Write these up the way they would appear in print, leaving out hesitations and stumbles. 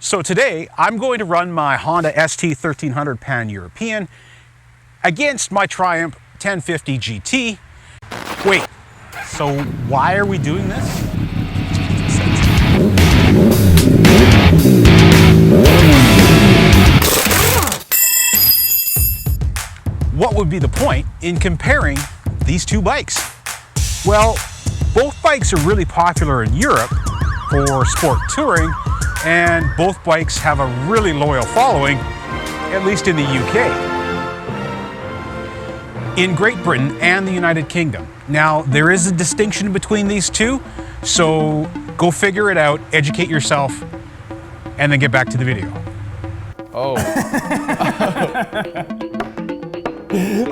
So today I'm going to run my Honda ST1300 PanEuropean against my Triumph 1050 GT. Wait, so why are we doing this? What would be the point in comparing these two bikes? Well, both bikes are really popular in Europe for sport touring, and both bikes have a really loyal following, at least in the UK. In Great Britain and the United Kingdom. Now, there is a distinction between these two, so go figure it out, educate yourself, and then get back to the video. Oh.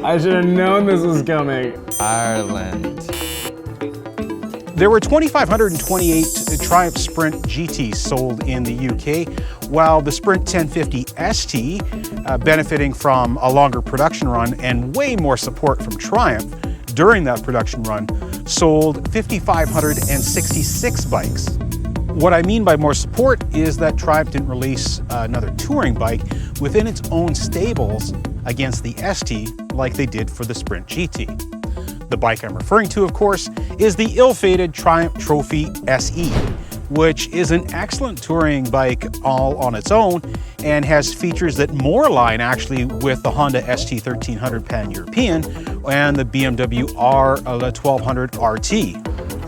I should have known this was coming. Ireland. There were 2,528 Triumph Sprint GTs sold in the UK, while the Sprint 1050 ST, benefiting from a longer production run and way more support from Triumph during that production run, sold 5,566 bikes. What I mean by more support is that Triumph didn't release another touring bike within its own stables against the ST like they did for the Sprint GT. The bike I'm referring to, of course, is the ill-fated Triumph Trophy SE, which is an excellent touring bike all on its own and has features that more align actually with the Honda ST1300 PanEuropean and the BMW R1200 RT.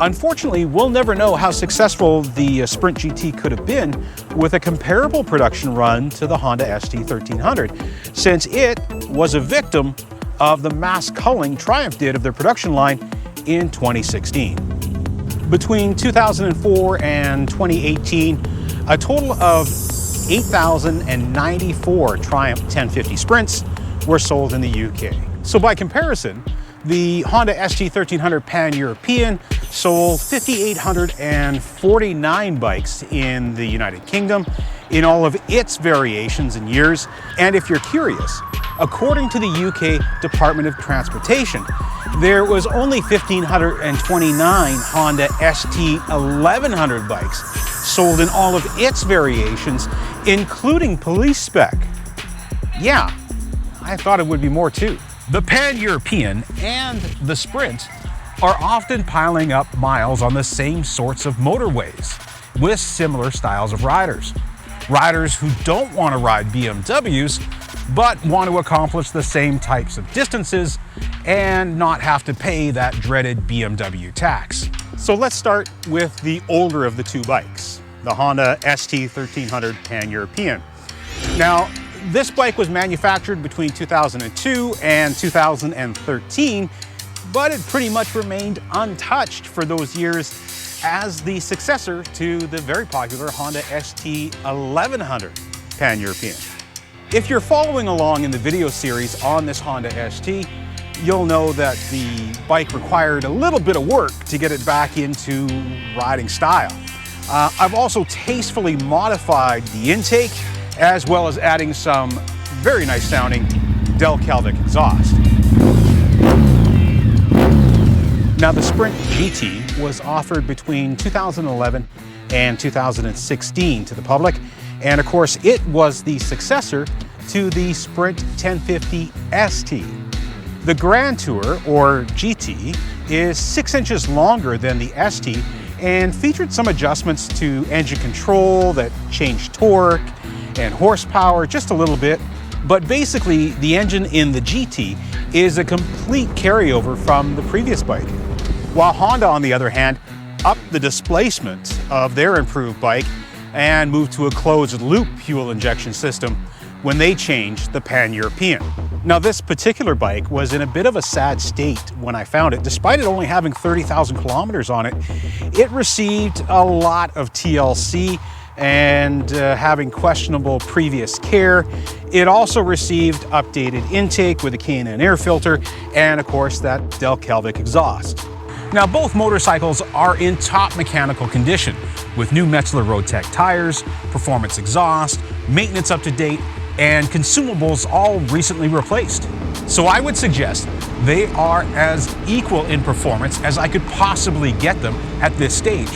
Unfortunately, we'll never know how successful the Sprint GT could have been with a comparable production run to the Honda ST1300, since it was a victim of the mass culling Triumph did of their production line in 2016. Between 2004 and 2018, a total of 8,094 Triumph 1050 Sprints were sold in the UK. So by comparison, the Honda ST1300 PanEuropean sold 5,849 bikes in the United Kingdom in all of its variations and years. And if you're curious, according to the UK Department of Transportation, there was only 1,529 Honda ST1100 bikes sold in all of its variations, including police spec. Yeah, I thought it would be more too. The PanEuropean and the Sprint are often piling up miles on the same sorts of motorways with similar styles of riders. Riders who don't want to ride BMWs, but want to accomplish the same types of distances and not have to pay that dreaded BMW tax. So let's start with the older of the two bikes, the Honda ST1300 PanEuropean. Now, this bike was manufactured between 2002 and 2013, but it pretty much remained untouched for those years as the successor to the very popular Honda ST1100 PanEuropean. If you're following along in the video series on this Honda ST, you'll know that the bike required a little bit of work to get it back into riding style. I've also tastefully modified the intake, as well as adding some very nice sounding Del Calvic exhaust. Now, the Sprint GT was offered between 2011 and 2016 to the public, and of course it was the successor to the Sprint 1050 ST. The Grand Tour, or GT, is 6 inches longer than the ST and featured some adjustments to engine control that changed torque and horsepower just a little bit, but basically the engine in the GT is a complete carryover from the previous bike. While Honda, on the other hand, upped the displacement of their improved bike and moved to a closed-loop fuel injection system when they changed the PanEuropean. Now, this particular bike was in a bit of a sad state when I found it. Despite it only having 30,000 kilometers on it, it received a lot of TLC and having questionable previous care. It also received updated intake with a K&N air filter and, of course, that Del Calvic exhaust. Now, both motorcycles are in top mechanical condition with new Metzler Road-Tech tires, performance exhaust, maintenance up to date, and consumables all recently replaced. So I would suggest they are as equal in performance as I could possibly get them at this stage.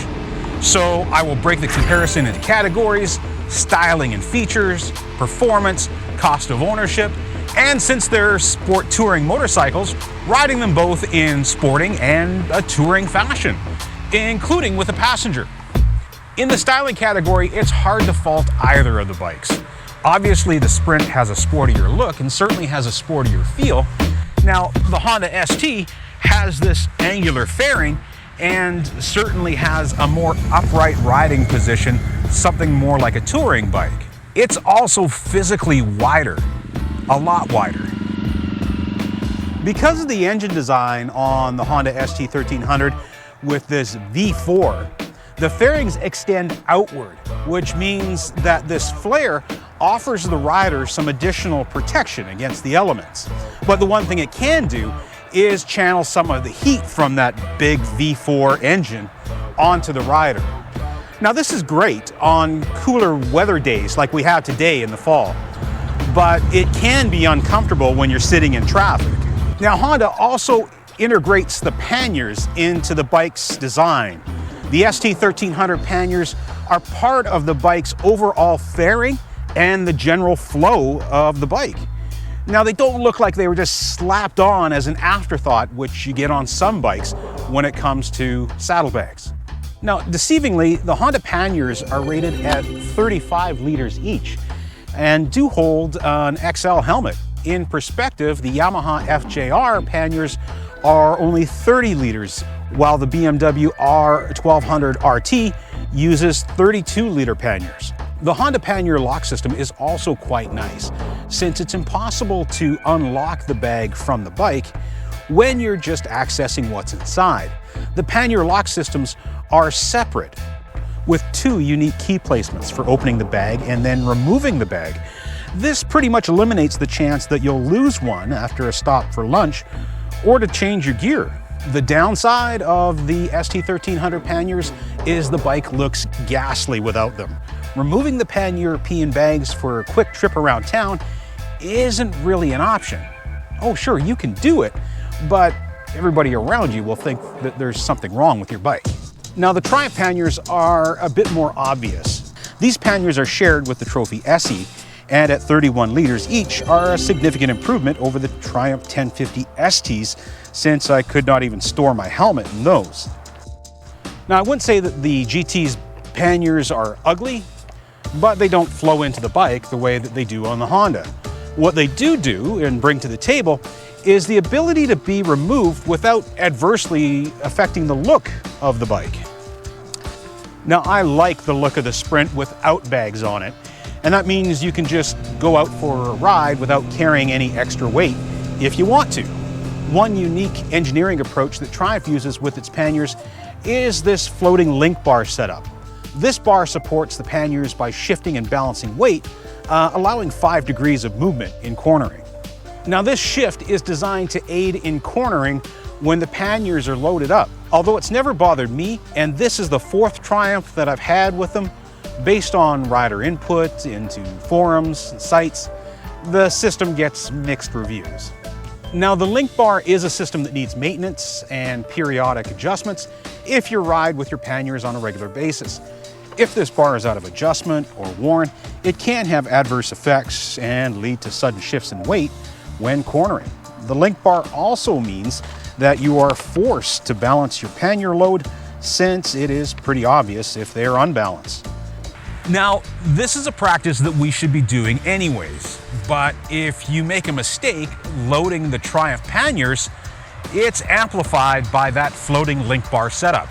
So I will break the comparison into categories, styling and features, performance, cost of ownership, and since they're sport touring motorcycles, riding them both in sporting and a touring fashion, including with a passenger. In the styling category, it's hard to fault either of the bikes. Obviously, the Sprint has a sportier look and certainly has a sportier feel. Now, the Honda ST has this angular fairing and certainly has a more upright riding position, something more like a touring bike. It's also physically wider, a lot wider. Because of the engine design on the Honda ST1300 with this V4, the fairings extend outward, which means that this flare offers the rider some additional protection against the elements. But the one thing it can do is channel some of the heat from that big V4 engine onto the rider. Now this is great on cooler weather days like we have today in the fall, but it can be uncomfortable when you're sitting in traffic. Now Honda also integrates the panniers into the bike's design. The ST1300 panniers are part of the bike's overall fairing and the general flow of the bike. Now they don't look like they were just slapped on as an afterthought, which you get on some bikes when it comes to saddlebags. Now, deceivingly, the Honda panniers are rated at 35 liters each and do hold an XL helmet. In perspective, the Yamaha FJR panniers are only 30 liters, while the BMW R1200 RT uses 32-liter panniers. The Honda pannier lock system is also quite nice, since it's impossible to unlock the bag from the bike when you're just accessing what's inside. The pannier lock systems are separate, with two unique key placements for opening the bag and then removing the bag. This pretty much eliminates the chance that you'll lose one after a stop for lunch or to change your gear. The downside of the ST1300 panniers is the bike looks ghastly without them. Removing the PanEuropean bags for a quick trip around town isn't really an option. Oh sure, you can do it, but everybody around you will think that there's something wrong with your bike. Now the Triumph panniers are a bit more obvious. These panniers are shared with the Trophy SE, and at 31 liters each are a significant improvement over the Triumph 1050 STs, since I could not even store my helmet in those. Now I wouldn't say that the GT's panniers are ugly, but they don't flow into the bike the way that they do on the Honda. What they do and bring to the table is the ability to be removed without adversely affecting the look of the bike. Now I like the look of the Sprint without bags on it, and that means you can just go out for a ride without carrying any extra weight if you want to. One unique engineering approach that Triumph uses with its panniers is this floating link bar setup. This bar supports the panniers by shifting and balancing weight, allowing 5 degrees of movement in cornering. Now this shift is designed to aid in cornering when the panniers are loaded up. Although it's never bothered me, and this is the 4th Triumph that I've had with them, based on rider input into forums and sites, the system gets mixed reviews. Now the link bar is a system that needs maintenance and periodic adjustments if you ride with your panniers on a regular basis. If this bar is out of adjustment or worn, it can have adverse effects and lead to sudden shifts in weight when cornering. The link bar also means that you are forced to balance your pannier load, since it is pretty obvious if they are unbalanced. Now, this is a practice that we should be doing anyways, but if you make a mistake loading the Triumph panniers, it's amplified by that floating link bar setup.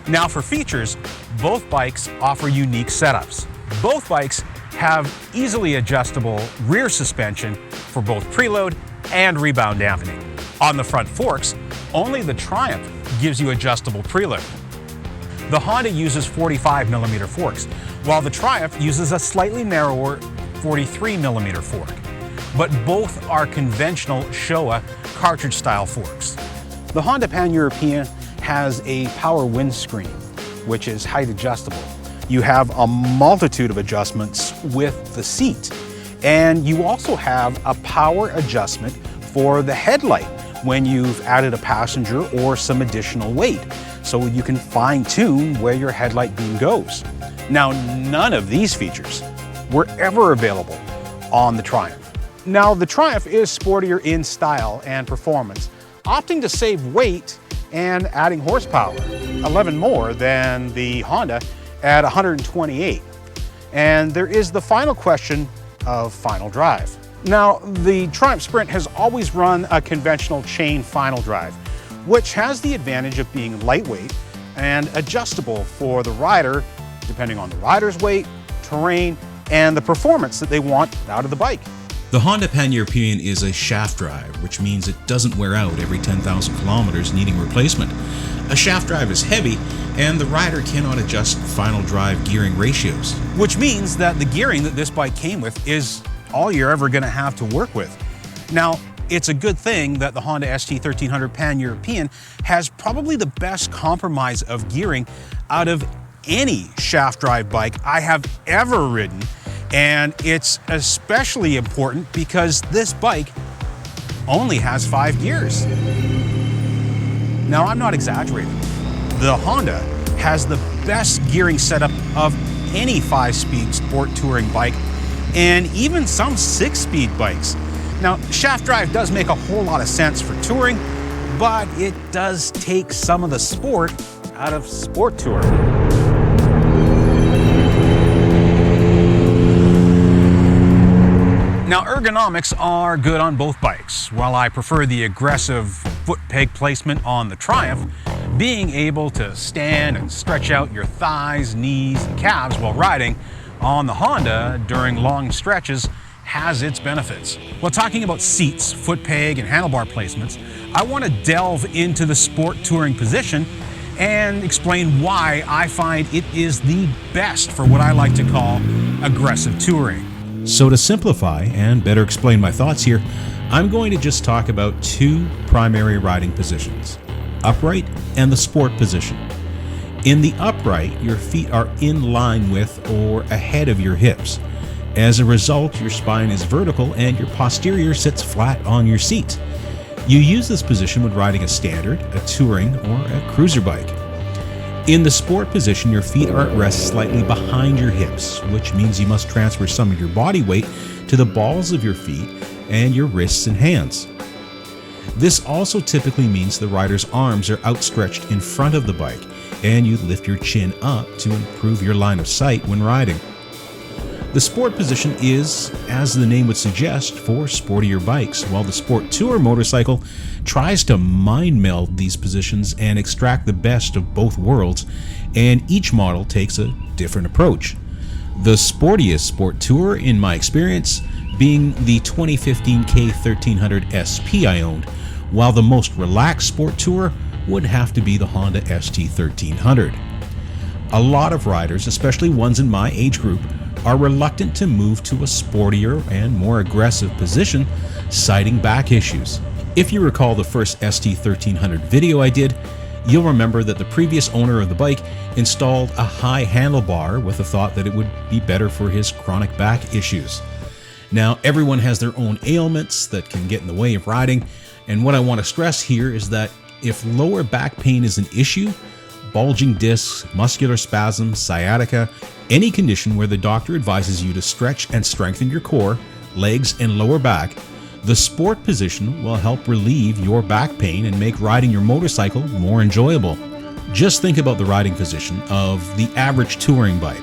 Now for features, both bikes offer unique setups. Both bikes have easily adjustable rear suspension for both preload and rebound dampening. On the front forks, only the Triumph gives you adjustable preload. The Honda uses 45mm forks, while the Triumph uses a slightly narrower 43mm fork. But both are conventional Showa cartridge-style forks. The Honda PanEuropean has a power windscreen, which is height adjustable. You have a multitude of adjustments with the seat, and you also have a power adjustment for the headlight when you've added a passenger or some additional weight, so you can fine-tune where your headlight beam goes. Now, none of these features were ever available on the Triumph. Now, the Triumph is sportier in style and performance, opting to save weight and adding horsepower, 11 more than the Honda at 128. And there is the final question of final drive. Now, the Triumph Sprint has always run a conventional chain final drive, which has the advantage of being lightweight and adjustable for the rider, depending on the rider's weight, terrain, and the performance that they want out of the bike. The Honda PanEuropean is a shaft drive, which means it doesn't wear out every 10,000 kilometers needing replacement. A shaft drive is heavy, and the rider cannot adjust final drive gearing ratios. Which means that the gearing that this bike came with is all you're ever going to have to work with. Now, it's a good thing that the Honda ST1300 PanEuropean has probably the best compromise of gearing out of any shaft drive bike I have ever ridden. And it's especially important because this bike only has 5 gears. Now, I'm not exaggerating. The Honda has the best gearing setup of any 5-speed sport touring bike, and even some 6-speed bikes. Now, shaft drive does make a whole lot of sense for touring, but it does take some of the sport out of sport touring. Now, ergonomics are good on both bikes. While I prefer the aggressive foot peg placement on the Triumph, being able to stand and stretch out your thighs, knees, and calves while riding on the Honda during long stretches has its benefits. While talking about seats, foot peg, and handlebar placements, I want to delve into the sport touring position and explain why I find it is the best for what I like to call aggressive touring. So to simplify and better explain my thoughts here, I'm going to just talk about 2 primary riding positions, upright and the sport position. In the upright, your feet are in line with or ahead of your hips. As a result, your spine is vertical and your posterior sits flat on your seat. You use this position when riding a standard, a touring, or a cruiser bike. In the sport position, your feet are at rest slightly behind your hips, which means you must transfer some of your body weight to the balls of your feet and your wrists and hands. This also typically means the rider's arms are outstretched in front of the bike, and you lift your chin up to improve your line of sight when riding. The sport position is, as the name would suggest, for sportier bikes, while the sport tour motorcycle tries to mind meld these positions and extract the best of both worlds, and each model takes a different approach. The sportiest sport tour, in my experience, being the 2015 K1300 SP I owned, while the most relaxed sport tour would have to be the Honda ST1300. A lot of riders, especially ones in my age group, are reluctant to move to a sportier and more aggressive position, citing back issues. If you recall the first ST1300 video I did, you'll remember that the previous owner of the bike installed a high handlebar with the thought that it would be better for his chronic back issues. Now, everyone has their own ailments that can get in the way of riding, and what I want to stress here is that if lower back pain is an issue, bulging discs, muscular spasms, sciatica, any condition where the doctor advises you to stretch and strengthen your core, legs, and lower back, the sport position will help relieve your back pain and make riding your motorcycle more enjoyable. Just think about the riding position of the average touring bike.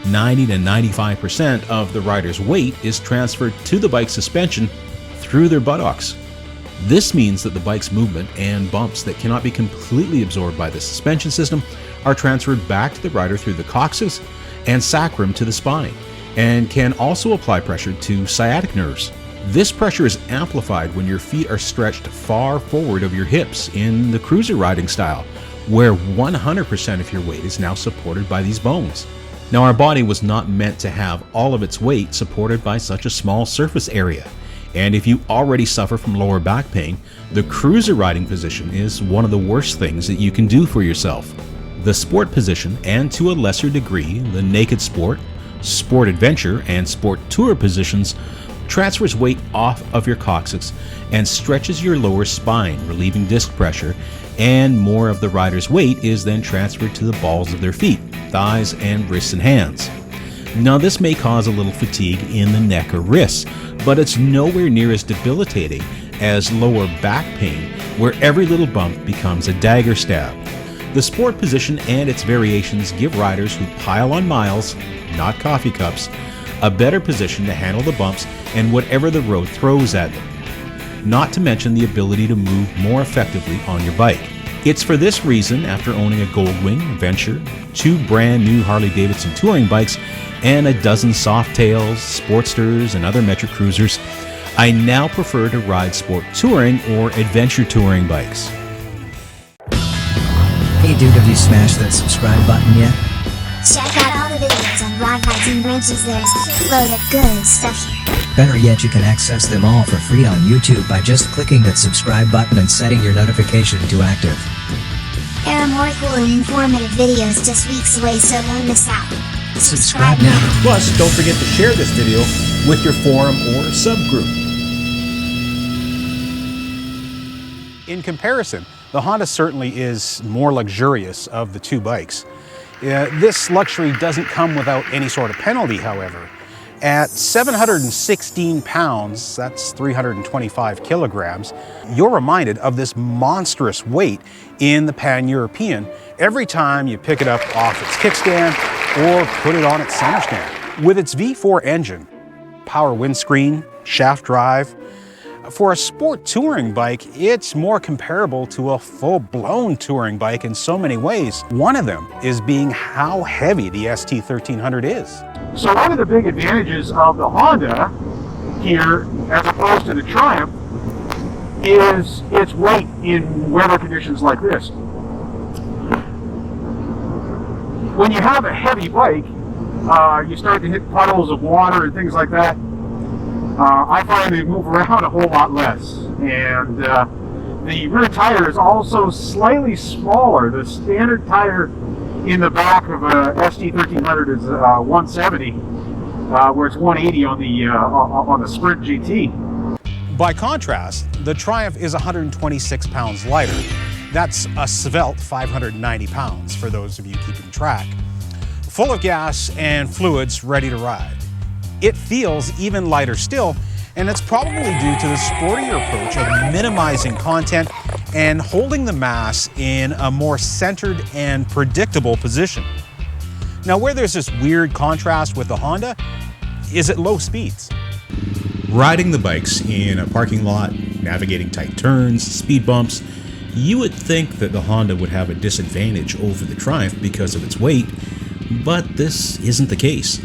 90 to 95% of the rider's weight is transferred to the bike's suspension through their buttocks. This means that the bike's movement and bumps that cannot be completely absorbed by the suspension system are transferred back to the rider through the coccyx and sacrum to the spine, and can also apply pressure to sciatic nerves. This pressure is amplified when your feet are stretched far forward of your hips in the cruiser riding style, where 100% of your weight is now supported by these bones. Now, our body was not meant to have all of its weight supported by such a small surface area. And if you already suffer from lower back pain, the cruiser riding position is one of the worst things that you can do for yourself. The sport position, and to a lesser degree, the naked sport, sport adventure, and sport tour positions, transfers weight off of your coccyx and stretches your lower spine, relieving disc pressure and more of the rider's weight is then transferred to the balls of their feet, thighs, and wrists and hands. Now, this may cause a little fatigue in the neck or wrists, but it's nowhere near as debilitating as lower back pain, where every little bump becomes a dagger stab. The sport position and its variations give riders who pile on miles, not coffee cups, a better position to handle the bumps and whatever the road throws at them. Not to mention the ability to move more effectively on your bike. It's for this reason, after owning a Goldwing, Venture, 2 brand new Harley-Davidson touring bikes, and a dozen Softails, Sportsters, and other Metric Cruisers, I now prefer to ride sport touring or adventure touring bikes. Hey dude, have you smashed that subscribe button yet? Check out all the videos on Rock Hiking Branches. There's a shitload of good stuff here. Better yet, you can access them all for free on YouTube by just clicking that subscribe button and setting your notification to active. There are more cool and informative videos just weeks away, so don't miss out. Subscribe now. Plus, don't forget to share this video with your forum or subgroup. In comparison, the Honda certainly is more luxurious of the 2 bikes. This luxury doesn't come without any sort of penalty, however. At 716 pounds, that's 325 kilograms, you're reminded of this monstrous weight in the Pan-European every time you pick it up off its kickstand or put it on its center stand. With its V4 engine, power windscreen, shaft drive, for a sport touring bike, it's more comparable to a full-blown touring bike in so many ways. One of them is being how heavy the ST1300 is. So one of the big advantages of the Honda here, as opposed to the Triumph, is its weight in weather conditions like this. When you have a heavy bike, you start to hit puddles of water and things like that. I find they move around a whole lot less. And the rear tire is also slightly smaller. The standard tire in the back of a ST1300 is 170, where it's 180 on the Sprint GT. By contrast, the Triumph is 126 pounds lighter. That's a svelte 590 pounds for those of you keeping track. Full of gas and fluids ready to ride. It feels even lighter still, and it's probably due to the sportier approach of minimizing content and holding the mass in a more centered and predictable position. Now, where there's this weird contrast with the Honda is at low speeds. Riding the bikes in a parking lot, navigating tight turns, speed bumps, you would think that the Honda would have a disadvantage over the Triumph because of its weight, but this isn't the case.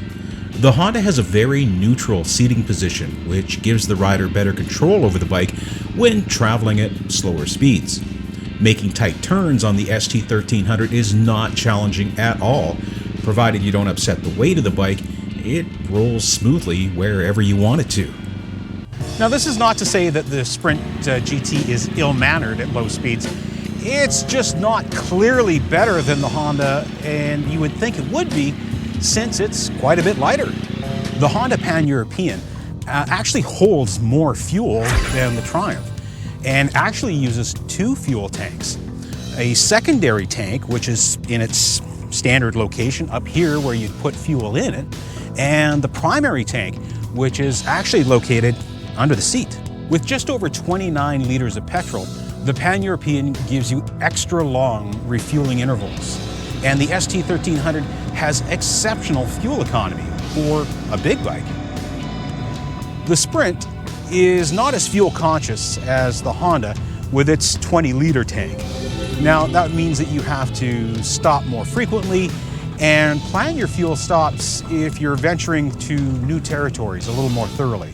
The Honda has a very neutral seating position, which gives the rider better control over the bike when traveling at slower speeds. Making tight turns on the ST1300 is not challenging at all. Provided you don't upset the weight of the bike, it rolls smoothly wherever you want it to. Now, this is not to say that the Sprint GT is ill-mannered at low speeds. It's just not clearly better than the Honda, and you would think it would be, since it's quite a bit lighter. The Honda Pan-European actually holds more fuel than the Triumph and actually uses 2 fuel tanks. A secondary tank, which is in its standard location up here where you'd put fuel in it, and the primary tank, which is actually located under the seat. With just over 29 liters of petrol, the Pan-European gives you extra long refueling intervals. And the ST1300 has exceptional fuel economy for a big bike. The Sprint is not as fuel conscious as the Honda with its 20-liter tank. Now, that means that you have to stop more frequently and plan your fuel stops if you're venturing to new territories a little more thoroughly.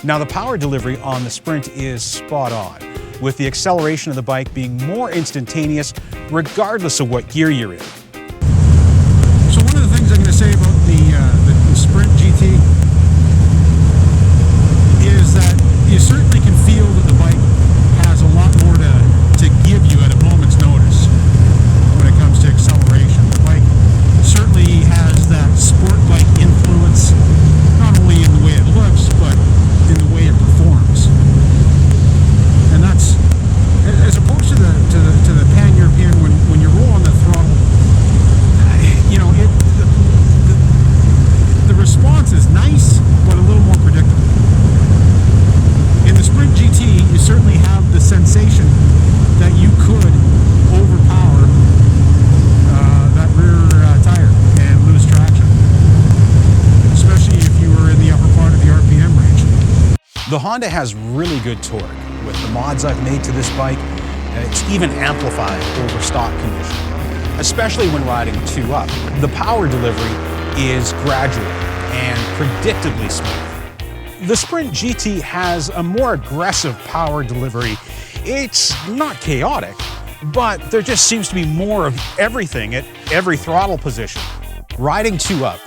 Now, the power delivery on the Sprint is spot on, with the acceleration of the bike being more instantaneous regardless of what gear you're in. So one of the things I'm going to say about the Sprint GT is that you certainly can feel that the bike has a lot more to give you at a moment's notice when it comes to acceleration. The bike certainly has that sport bike influence, not only in the way it looks, but in the way it performs. And that's, as opposed to the The Honda has really good torque. With the mods I've made to this bike, it's even amplified over stock condition, especially when riding 2-up. The power delivery is gradual and predictably smooth. The Sprint GT has a more aggressive power delivery. It's not chaotic, but there just seems to be more of everything at every throttle position. Riding 2-up,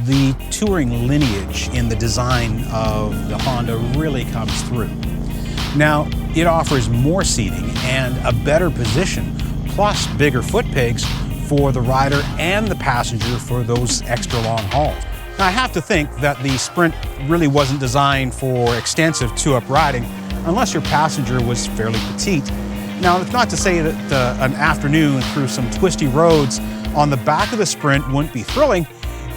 the touring lineage in the design of the Honda really comes through. Now, it offers more seating and a better position, plus bigger foot pegs for the rider and the passenger for those extra long hauls. Now, I have to think that the Sprint really wasn't designed for extensive 2-up riding unless your passenger was fairly petite. Now, it's not to say that an afternoon through some twisty roads on the back of the Sprint wouldn't be thrilling.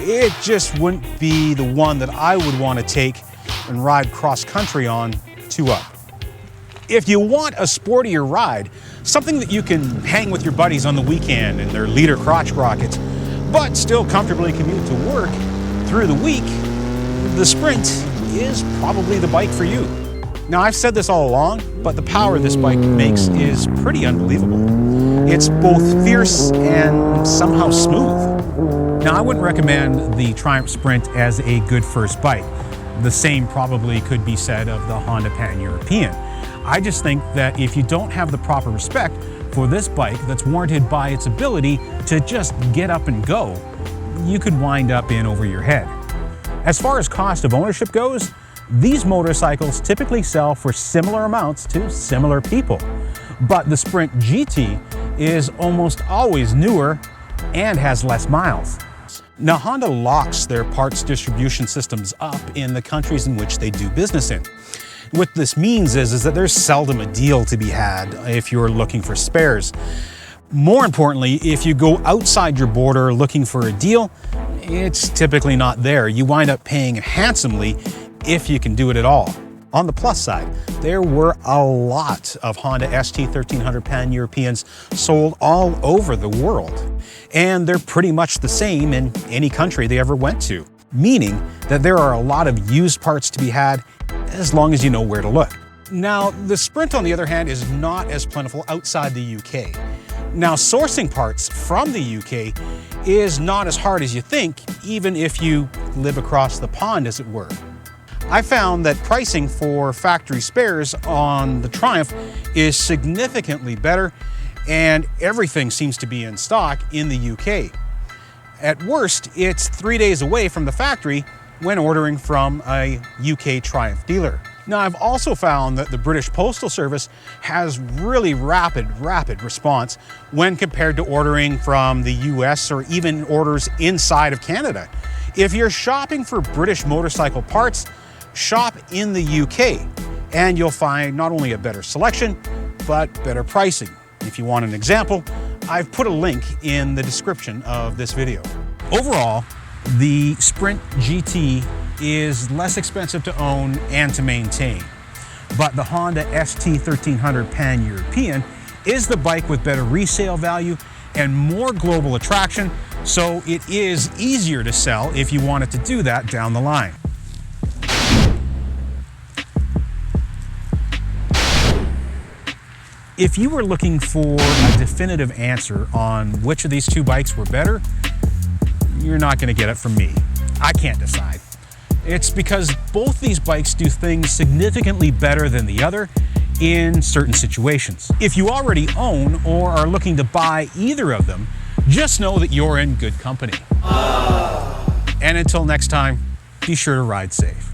It just wouldn't be the one that I would want to take and ride cross-country on 2-up. If you want a sportier ride, something that you can hang with your buddies on the weekend in their liter crotch rockets, but still comfortably commute to work through the week, the Sprint is probably the bike for you. Now, I've said this all along, but the power this bike makes is pretty unbelievable. It's both fierce and somehow smooth. Now, I wouldn't recommend the Triumph Sprint as a good first bike. The same probably could be said of the Honda PanEuropean. I just think that if you don't have the proper respect for this bike that's warranted by its ability to just get up and go, you could wind up in over your head. As far as cost of ownership goes, these motorcycles typically sell for similar amounts to similar people. But the Sprint GT is almost always newer and has less miles. Now, Honda locks their parts distribution systems up in the countries in which they do business in. What this means is that there's seldom a deal to be had if you're looking for spares. More importantly, if you go outside your border looking for a deal, it's typically not there. You wind up paying handsomely if you can do it at all. On the plus side, there were a lot of Honda ST1300 PanEuropeans sold all over the world. And they're pretty much the same in any country they ever went to, meaning that there are a lot of used parts to be had as long as you know where to look. Now, the Sprint, on the other hand, is not as plentiful outside the UK. Now, sourcing parts from the UK is not as hard as you think, even if you live across the pond, as it were. I found that pricing for factory spares on the Triumph is significantly better, and everything seems to be in stock in the UK. At worst, it's 3 days away from the factory when ordering from a UK Triumph dealer. Now, I've also found that the British Postal Service has really rapid response when compared to ordering from the US or even orders inside of Canada. If you're shopping for British motorcycle parts, shop in the UK, and you'll find not only a better selection, but better pricing. If you want an example, I've put a link in the description of this video. Overall, the Sprint GT is less expensive to own and to maintain, but the Honda ST1300 PanEuropean is the bike with better resale value and more global attraction, so it is easier to sell if you wanted to do that down the line. If you were looking for a definitive answer on which of these two bikes were better, you're not going to get it from me. I can't decide. It's because both these bikes do things significantly better than the other in certain situations. If you already own or are looking to buy either of them, just know that you're in good company. And until next time, be sure to ride safe.